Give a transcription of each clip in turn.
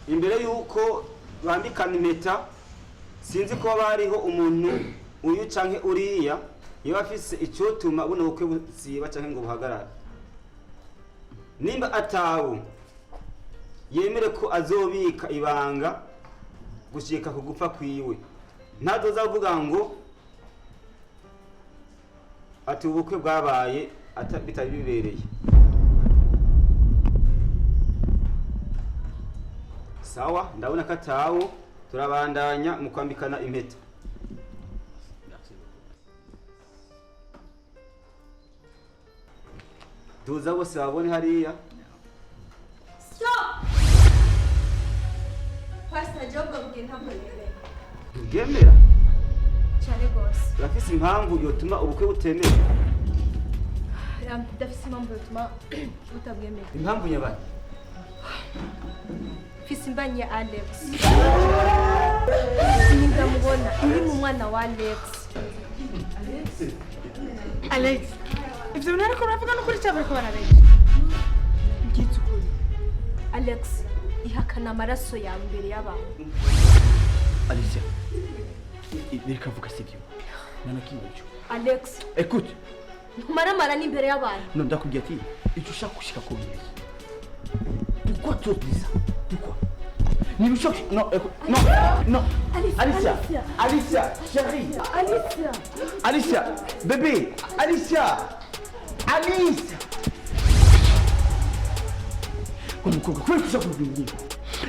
imbere yuko bambikana impeta sinzi ko bariho umuntu uyu canke uriya iyo afise icotuma buno bukwe busiba canke ngo buhagarara. Nimba atawo yemere ko azobika ibanga gushika ku gupfa kwiwe, ntazoza avuga ngo ati ubukwe bwabaye bitari bibereye. Sawa, ndabona ko atawo, turabandanya mu kwambikana impeta. Tuza bose babone hariya. Stop! Pastor Job bw'inka mbere. Ngemera? Cyane gose. Urafise impamvu yotuma ubukwe butemera? Ndafise impamvu yotuma butabwemera. Impamvu nyabaki? Fisi mbanye Alex. Ndamubona ndi mu mwana wa Alex. Alex. Ivyo bintu ariko uravuga no kuri cyabari ko barabenje. Ngitsukuri. Alex ihakana amaraso ya mbere y'abantu. Alicia. Birika vuga sivyo. Nana kibacho. Alex. Écoute. Ntumaramara n'imbere y'abantu. Non, ndakubwiye ati icyo ushaka gushika ku bindi. Pourquoi tu dis ça? Pourquoi? Ni ushaka non, non, non. Alicia. Alicia, chérie. Alicia. Alicia, bébé. Alicia. Alice. Umukobwa kweli kuza ku bindi.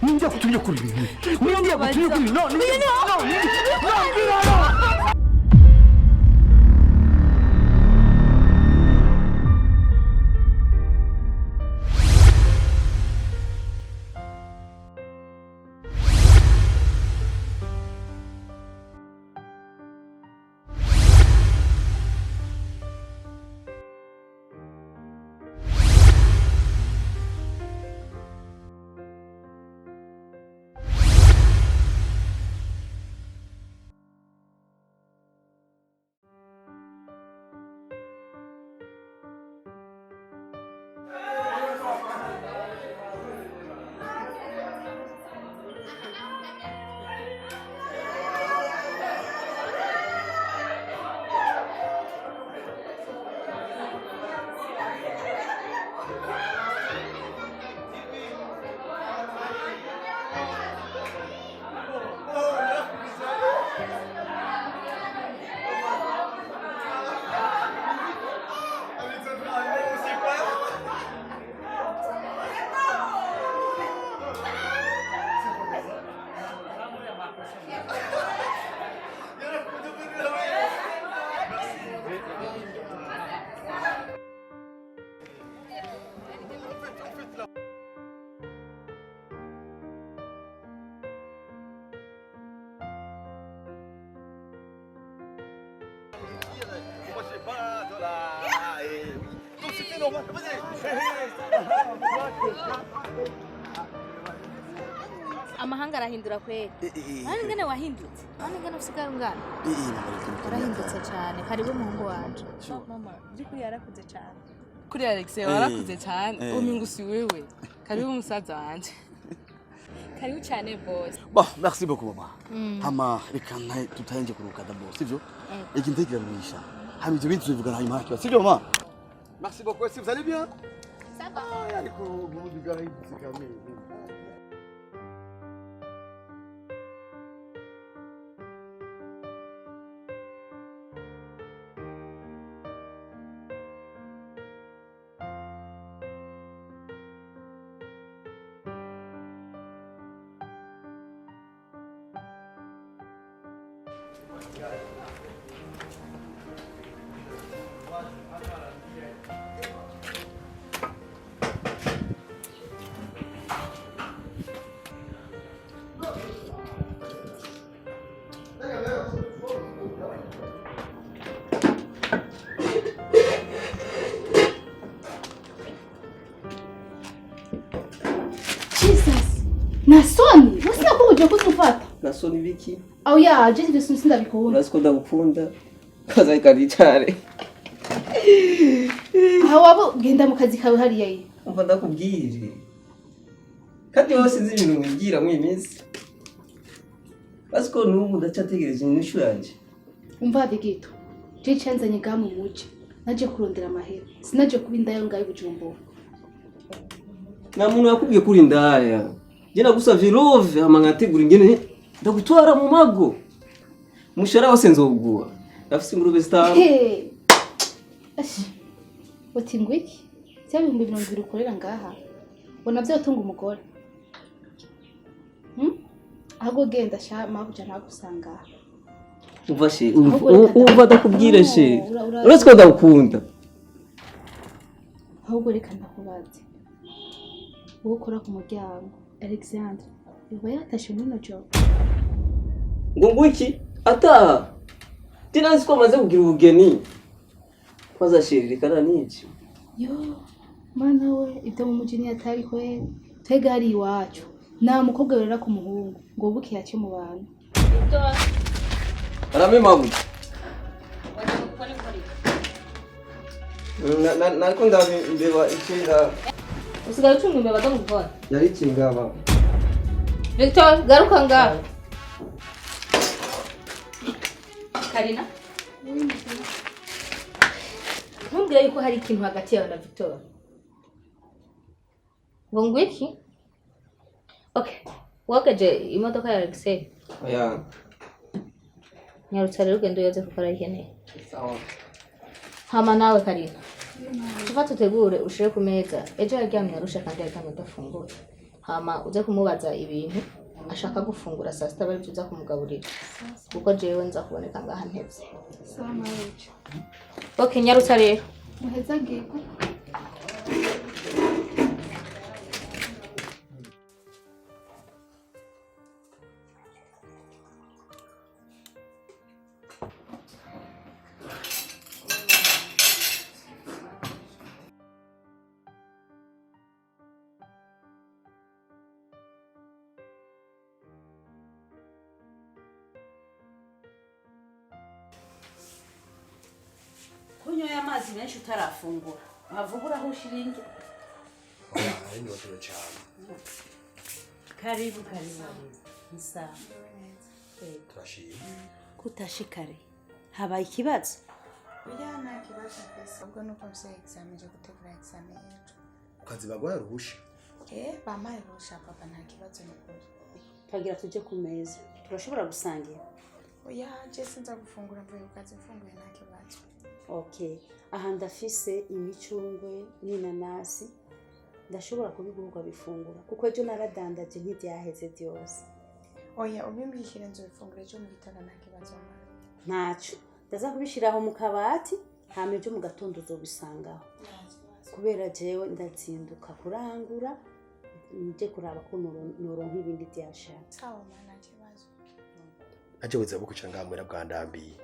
Ninjya kutumye kuri bindi. Ninjya kutumye kuri no, no. Amahanga arahindura kweli. Nani ngene wahindutse? Nani ngene usigara ungana? Arahindutse cyane. Karibu muhungu wanje. Mama, byukuri yarakuze cyane. Kuri Alexei warakuze cyane. Umingu si wewe. Karibu musaza wanje. Karibu cyane boss. Bon, merci beaucoup maman. Hama reka tutahenje kuruka d'abord, sivyo? Ikintegera mwisha. Hama ibyo bintu bivuga nta impaka, sivyo maman? Merci beaucoup, est-ce que vous allez bien? Ça va. Ariko mu bigara yitsikame. Nasoni, wasiya ko uje kutufata? Nasoni biki? Au ya, je ndivyo sindabikunda. Urasiko ndagukunda. Kaza ikaricare. Aha wabo genda mu kazi kawe hariya yi. Umva ndakubwire. kandi wowe sinzi ibintu wigira mu iminsi basi ko n'ubu ndacyategereje inyishu yanjye umva digito je cyanzanye ga mu muci naje kurondera amahera sinaje kuba indayo ngayo Bujumbura nta muntu yakubwiye kuri indaya je nagusavye love hama nkategura ingene ndagutwara mu mago umushara wose nzogura ndafise ingurube zitanu uti ngwiki cya 200 ukorera ngaha bona byatunga umugore ahubwo genda sha mabuja nagusanga umva she umva ndakubwira she uretse ko ndagukunda ahubwo reka ndakubaze wowe ukora ku muryango Alexandre yoba yatashe muri nojo ngo ngwiki ata tinazi ko amaze kugira ubugeni kwazashirikana n'iki yo mana we ibyo mu mujini atari kwe twega ari iwacu nta mukobwa werera ku muhungu ngo buke yace mu bantu arame mabuja nako ndabeba ikinga usigaye ucunga imbeba zo mu gikoni yari ikingaba Victor garuka ngaho Karina ntumbwire yuko hari ikintu hagati yawe na Victor ngo ngwiki okay wakaje imodoka ya Alexei oya nyarutsa rero ugende uyoze kuko arayikeneye sawa hama nawe Karina tufate utegure ushire ku meza ejo yaryamye arusha kandi yaryamye adafungura hama uze kumubaza ibintu ashaka gufungura saa sita bari tuza kumugaburira kuko jewe nza kuboneka ngaha ntevye sawa mabuja okay nyarutsa rero muheza ngiko kunyoye amazi menshi utarafungura wavugura aho ushiringe ari ndoto cyane karibu nisa turashimye kutashikare habaye ikibazo oya nta kibazo mbese ubwo nuko mfite examen yo gutegura examen yetu ukazi bagwaye ruhusha bamaye rusha papa nta kibazo n'ukuri twagira tujye ku meza turashobora gusangira oya je sinza gufungura mvuye ukazi mfunguye nta kibazo okay aha ndafise imicungwe n'inanasi ndashobora kubiguruka bifungura kuko ejo naradandaje ntibyaheze byose oya ubimbishire nzo bifungura ejo mu gitondo nta kibazo ntaco ndaza kubishiraho mu kabati hama ejo mu gatondo uzobisangaho kubera jewe ndazinduka kurangura nje kuraba ko noronka ibindi byashaka sawa mana kibazo aje weza bukuca ngamwera bwandambiye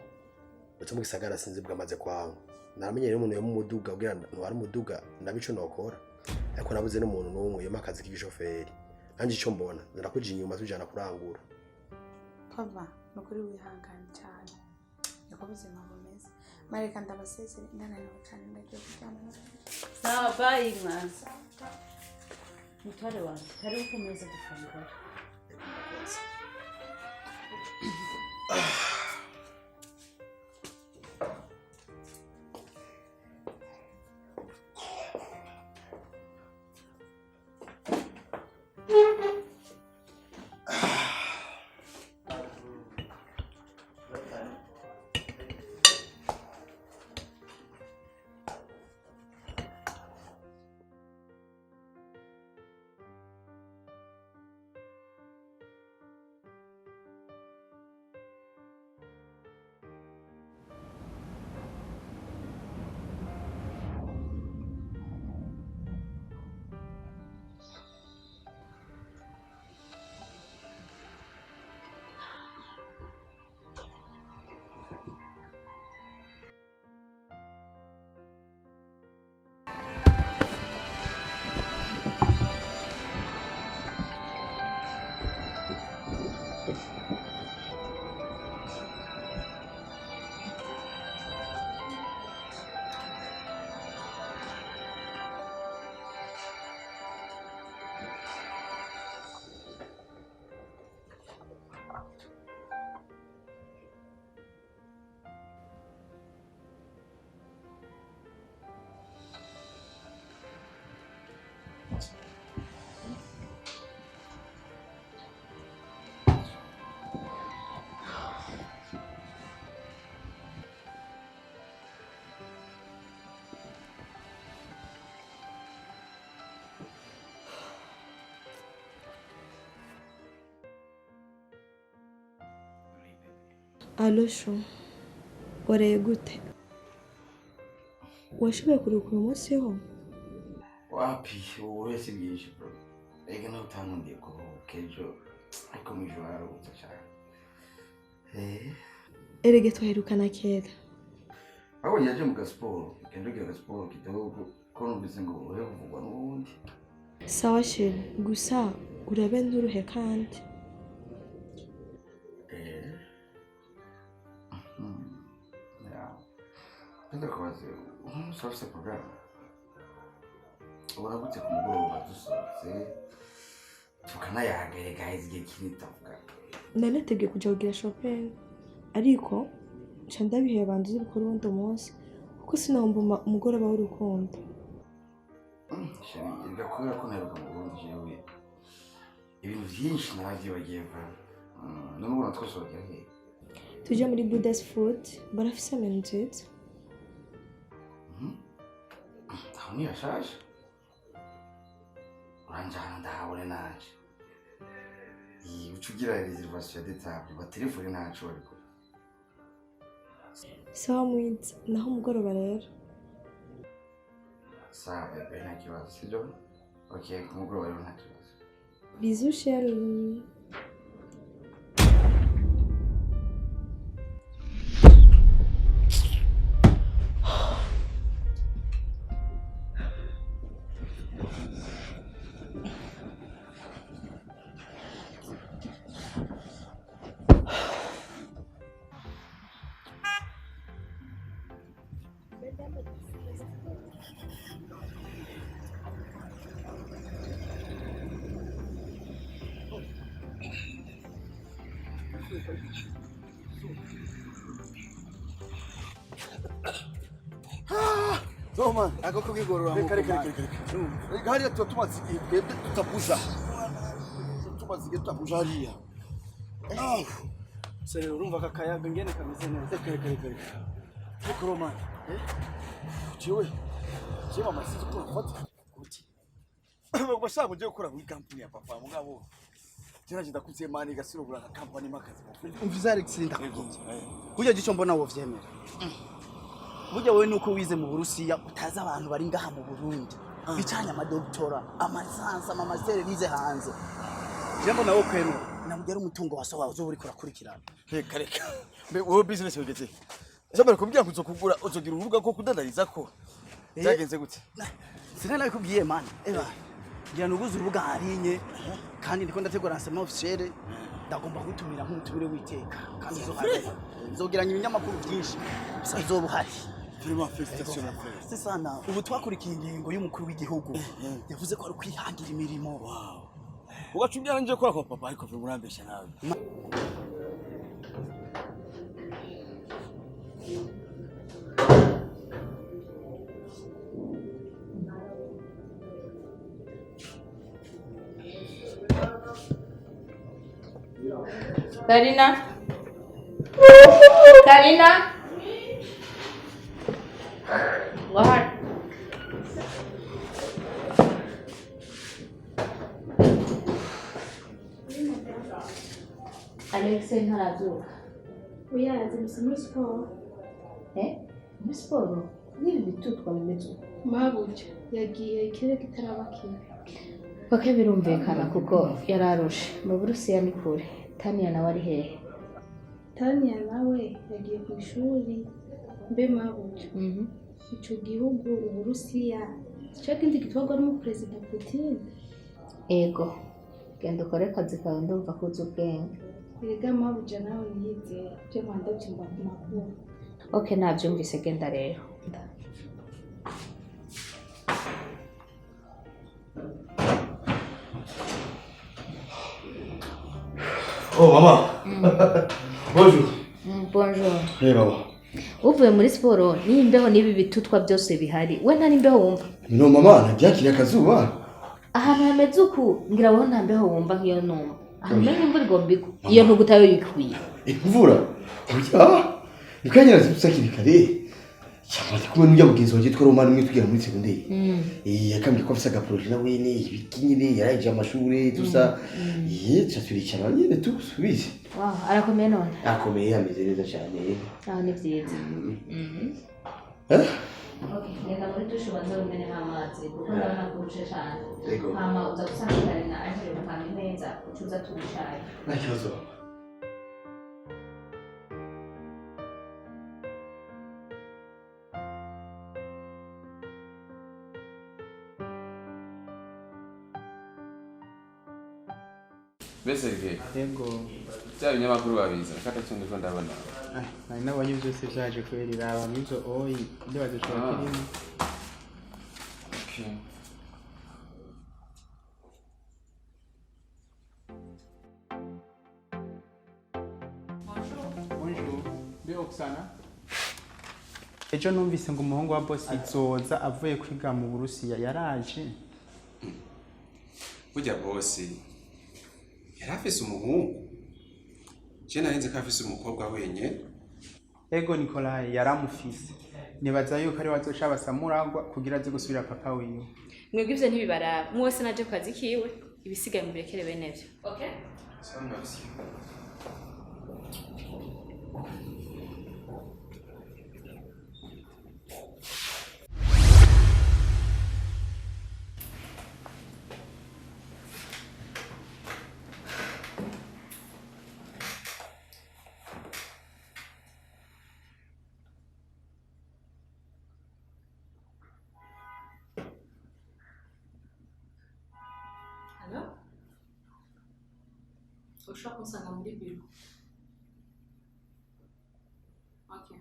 utse mu gisagara sinzi bwamaze kwangu naramenye rero umuntu yo mu muduga ubwira ntwara umuduga nabico nokora ariko nabuze n'umuntu n'umwe yo makazi k'igishoferi nanje ico mbona ndakuje inyuma tujana kurangura papa nukuri wihangana cyane niko buzima bumeze mareka ndabasezere ndananiwe cyane ndagiye kuryama sawa bye mwanza mutware wanjye karibu ku meza dufungura Alosho, wareye gute? Washoboye kuruhuka uyu munsi ho? Wapi, uretse byinshi bro. Ega nawe utankundiye kuruhuka ejo, ariko mu ijoro hararuhutse cyane. Erege twaherukana kera. Aho yaje mu gasiporo, kendugira gasiporo kidogo, ko numvise ngo uri kuvugwa n'ubundi. Sawa sheri, gusa urabe nturuhe kandi. Nda kubaze, umusafise programme. Uragutse ku mugoroba dusohotse, tukanayagereka igihe kinini tavuga. Nanategeye kuja kugira shopping, ariko nca ndabiheba banduze bikora ubundi munsi, kuko sinahomba umugoroba w'urukundo. Sheri, igakora ko naheruka mu Burundi jewe. Ibintu byinshi narabyibagiye vuba. None ubona twasohokera he? Tuje muri Bude's food, barafise menu nziza. Aho ni hashaje. Uranjana ndahabone naje. Ucugira reservation d'étape, batelefone nacu ariko. Sawa mwiza, naho umugoroba rero. Sawa bebe, nta kibazo, sibyo? Okay, ku mugoroba rero nta kibazo. Bisous chérie. Zoma, ako kugigorora mu. Reka. Hariya tumaze igihe tutabuja. Tumaze igihe tutabuja hariya. Sere urumva kakayaga ngene kameze neza. Reka. Ariko Roma, Jewe amasizi ko mfata. Uti. Bashaka uje gukora muri company ya papa mugabo. Tinaje ndakuze mani gasirobura ka company makazi. Umviza Alexei ndakugenza. Burya gico mbona wo vyemera. Burya wowe nuko wize mu Burusiya utaza abantu bari ngaha mu Burundi. Bicanya amadoktora, amasansa, amamastere bize hanze. Jembo nawo kwemera. Namugera umutungo waso wawe uzo uri kurakurikirana. Reka. Mbe wowe business wegeze. Ese kumbwira ngo uzokugura uzogira urubuga ko kudandariza ko. Byagenze gute? Sina nakubwiye man. Eba. Ngira nuguze urubuga harinye kandi ndiko ndategura nsema officiel ndagomba gutumira nk'umutumire witeka kandi nzogiranya ibinyamakuru byinshi bisa bizobuhari. Vraiment félicitations frère. C'est ça na ubu twakurikiye ingingo y'umukuru w'igihugu yavuze ko ari kwihangira imirimo. Wow. Ugacumbya nje kora kwa papa ariko vyo murambesha nawe. Karina. What? Alexei ntarazuka. Uyazi musa muri siporo. Muri siporo? Nibi bitutwa bimeze. Mabuja yagiye ikirere kitaraba kibi. Bake birumvikana kuko yararushe. Mu Burusiya ni kure. Tania nawe ari hehe? Tania nawe yagiye ku ishuri. Mbe mabuja. Ico gihugu Uburusiya cyo kindi kitwagwa n'umu president Putin. Ego. Genda ukore akazi kawe ndumva ko uzi ubwenge. Erega mabuja nawe niyize byo Rwanda byumva makuru. Okay, nabyumvise genda rero. Oh maman. Bonjour. Bonjour. Hey maman. Uvuye muri siporo n'imbeho nibi bitutwa byose bihari. We nta nimbeho wumva? No mama, nabyakira akazuba. Ahantu hameze uku ngira wowe nta mbeho wumva nk'iyo numva. Ahantu imvura igomba igwa. Iyo ntugutayo bikwiye. Imvura? Oya. Nikanyira zibusakiri kare. cyamaze kuba n'ujya mugenzi wawe yitwa Romani umwe twigira muri segonderi yakambye ko afise agaproje na wene ibiki nyine yarayije amashuri dusa turicara nyine tusubize arakomeye none akomeye ameze neza cyane ni vyiza reka muri dushe ubanza wimene nk'amazi kuko ndabona ko uce cane hama uza gusanga karina aje gupanga neza ucuza tubicaye nta kibazo Bese rige. Yego. Bya binyamakuru babiza. Kata cyundi ko ndabona. Nari nabonye byose byaje kwerera abantu izo oyi ibyo badushaka kirimo. Okay. Bonjour. Be Oksana. Ejo numvise ngo umuhungu wa boss izoza avuye kwiga mu Burusiya yaraje. Burya boss yari afise umuhungu. Je narinze ko afise umukobwa wenyene. Ego Nikolai yaramufise. Nibaza yuko ari wazoca basamuragwa kugira aze gusubira papa wiwe. Mwebwe ivyo ntibibara mwose naje ku kazi kiwe ibisigaye mu birekere bene vyo. Okay? Sanga bisi. Ushobora kunsanga muri biro. Okay.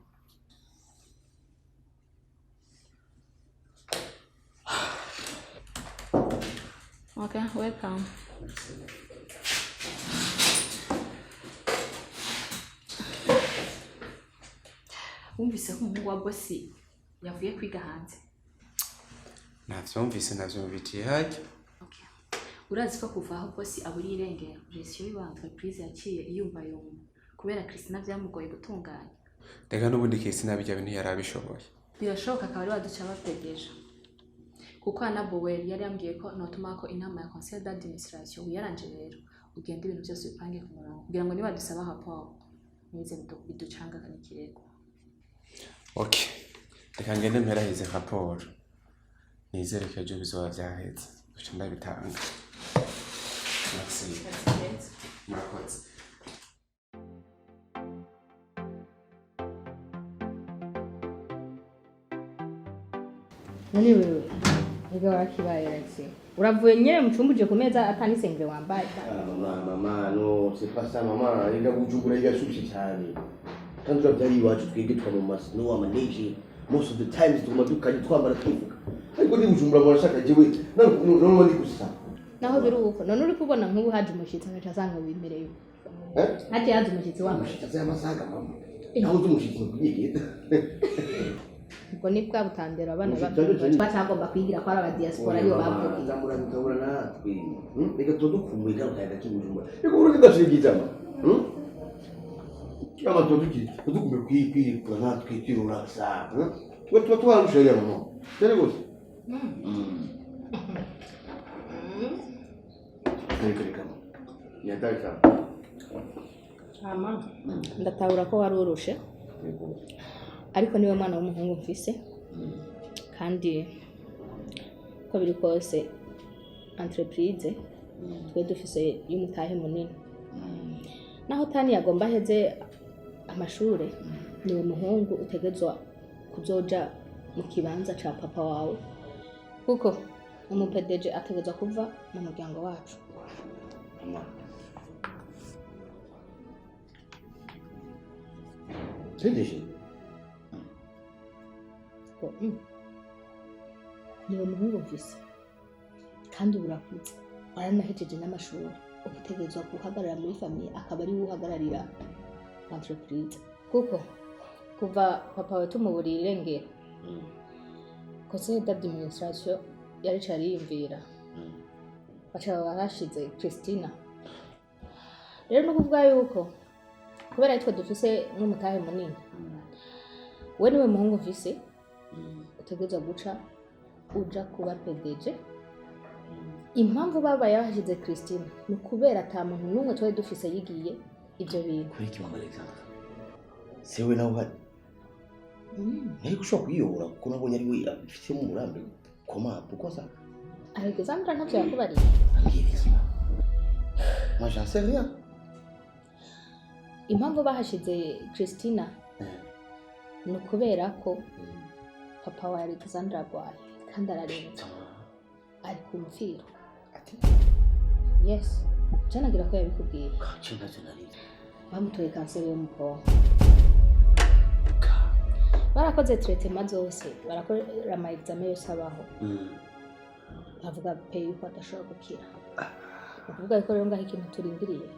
Okay, welcome. Wumvise ko umuhungu wa bosi yavuye kwiga hanze? Navyumvise navyumvitiye hajya. Urazi ko kuva aho bosi aburi irengero gestion y'uwa entreprise yaciye iyumva kubera Christina byamugoye gutunganya. Reka n'ubundi Christina bijya bintu yarabishoboye. Birashoboka akaba ari waduca bapegeje. Kuko Anabowel yari yambwiye ko notuma ko inama ya conseil d'administration yaranje rero ugenda ibintu byose bipange ku murongo kugira ngo niba dusaba rapport nize biducanga kandi kirego. Okay. Reka ngende mperahize rapport. Nizere ko ejo bizoba vyaheze. Uca ndabitanga. Merci. Murakoze. Nani wewe? Ega warakibaye Alexei. Uravuye nyene mu cumba uje ku meza atanisengere wambaye. Mama, no, c'est pas ça mama, ega Bujumbura igashushe cyane. Kandi turabyari iwacu twebwe twa mu masino amaneje. Most of the times tumadukaje twambara twifuka. Ariko ni Bujumbura barashaka jewe. No ndi gusa. Naho biruko. None uri kubona nk'ubu haje umushitsi nkacasanga bimereye. Haje haje umushitsi wa mushitsi y'amasaga mama. Naho umushitsi kugigita. Ubwo ni bwa butandera abana batagomba kwigira ko ari aba diaspora yo bavuga. Ndamura natwe. Reka tudukumbuye kandi kayaga cy'Ubujumbura. Reka urundi ndashigizama. Kama tudukumbuye kwikura natwe kirurasa. Wetu twarusha ya mama. Tele gose. Ndatahura ko wari urushe ariko niwe mwana w'umuhungu mfise kandi ko biri kose entreprise twe dufise y'umutahe munini naho tani yagomba heze amashure niwe muhungu utegezwa kuzoja mu kibanza ca papa wawe kuko umupedeje ategezwa kuva mu muryango wacu. Pedeje? Niwe muhungu mfise kandi urakuze aranahejeje n'amashuri ugutegezwa guhagarara muri famiye akaba ari uhagararira entreprise kuko kuva papa we tumuburira irengero conseil d'administration yari cariyumvira baca barashize Christina rero no kuvuga yuko kubera twe dufise n'umutahe munini we niwe muhungu mfise utegerezwa guca uja kuba PDG. Impamvu babaye bahashyize Christine ni ukubera ata muntu n'umwe twari dufise yigiye ibyo bintu. Kuri iki mama Alexander sewe nawe uhari nari gushobora kwiyobora kuko nabonye ari we afitemo umurambi koma kuko sa Alexander ntacyo yakubariye. ambwiriza moi j'en sais rien. Impamvu bahashyize Christina ni ukubera ko papa wa Alexander arwaye kandi ararembye ari ku mfiro. Yes, cyanagira ko yabikubwiye. Cyenda cyane bamutoye kanseri yo mu bwonko. Barakoze treatment zose, barakora ama examen yose abaho. Bavuga pe yuko adashobora gukira. Bavuga ko rero ngaho ikintu turindiriye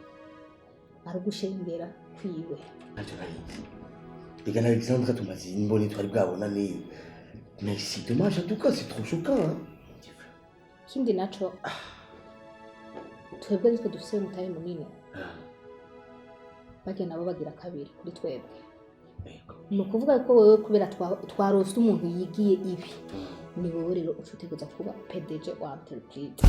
ari gushengera kwiwe. Ntacyo nayizi. Ega na Alexander tumaze imboni twari bwabona ni mais c'est dommage en tout cas, c'est trop choquant. Kindi naco twebwe ariko dufise umutahe munini. Bagenda nabo bagira kabiri kuri twebwe. Ni ukuvuga ko wewe kubera twarose umuntu yigiye ibi ni wowe rero ucuteguza kuba PDG wa entreprise.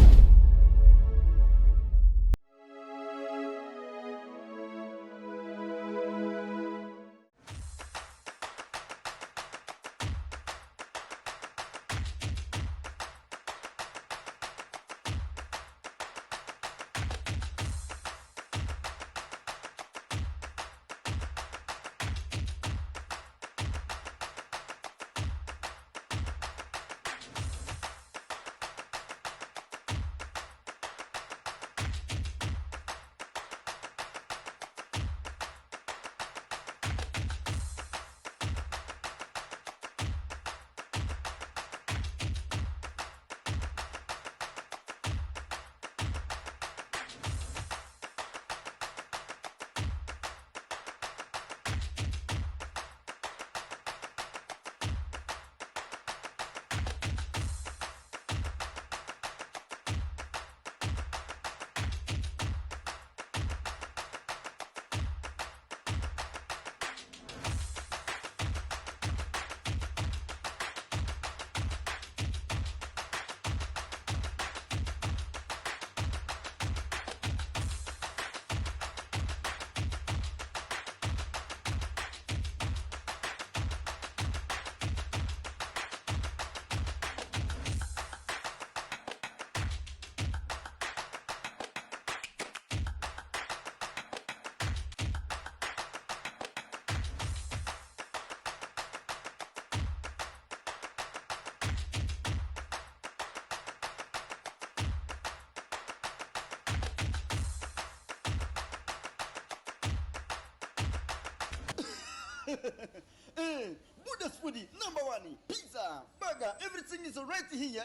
Buddha's foodie, number one, pizza, burger, everything is right here.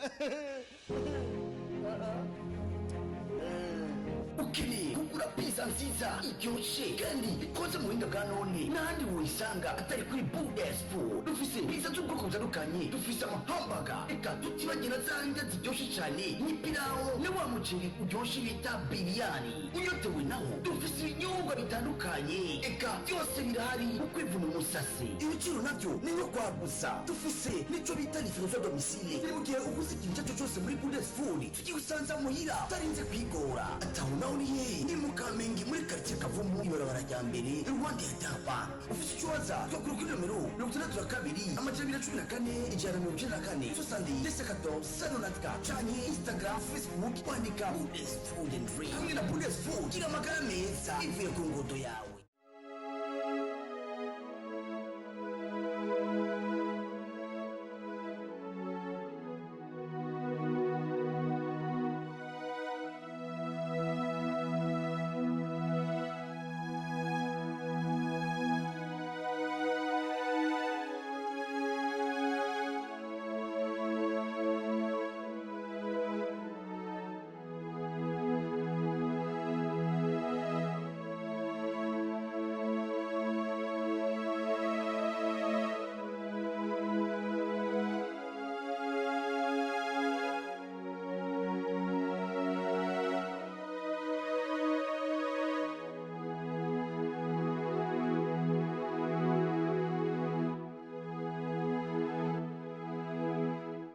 Ukeneye kugura pizza nziza iryoshe kandi ikoze mu buhinga bwa none n'ahandi woyisanga atari kuri Buddha's food. Dufise pizza z'ubwoko butandukanye, dufise amahamburger, eka tutibagira za ndya ziryoshe cyane n'ipirawo na wa muceri uryoshe bita biryani. Unyotewe naho dufise ibinyobwa bitandukanye, eka byose birahari ukwivuna umusase. Ibiciro nabyo ni nko kwagusa. Dufise n'icyo bita livraison domicile. Ni mu gihe uguze ikintu icyo cyose muri Buddha's food tukiusanza muhira utarinze kwigora. Naho ni hehe ni mu Kamenge muri quartier Kavumu ibarabara rya mbere iruhande ya Tapa. Ufite ikibazo twakura kuri nomero 62 amajana 14 ijana 94 74 canke Instagram, Facebook kwandika Buddha's Food and Drink. Hamwe na Buddha's Food gira amagara meza ivuye ku ngodo yawe.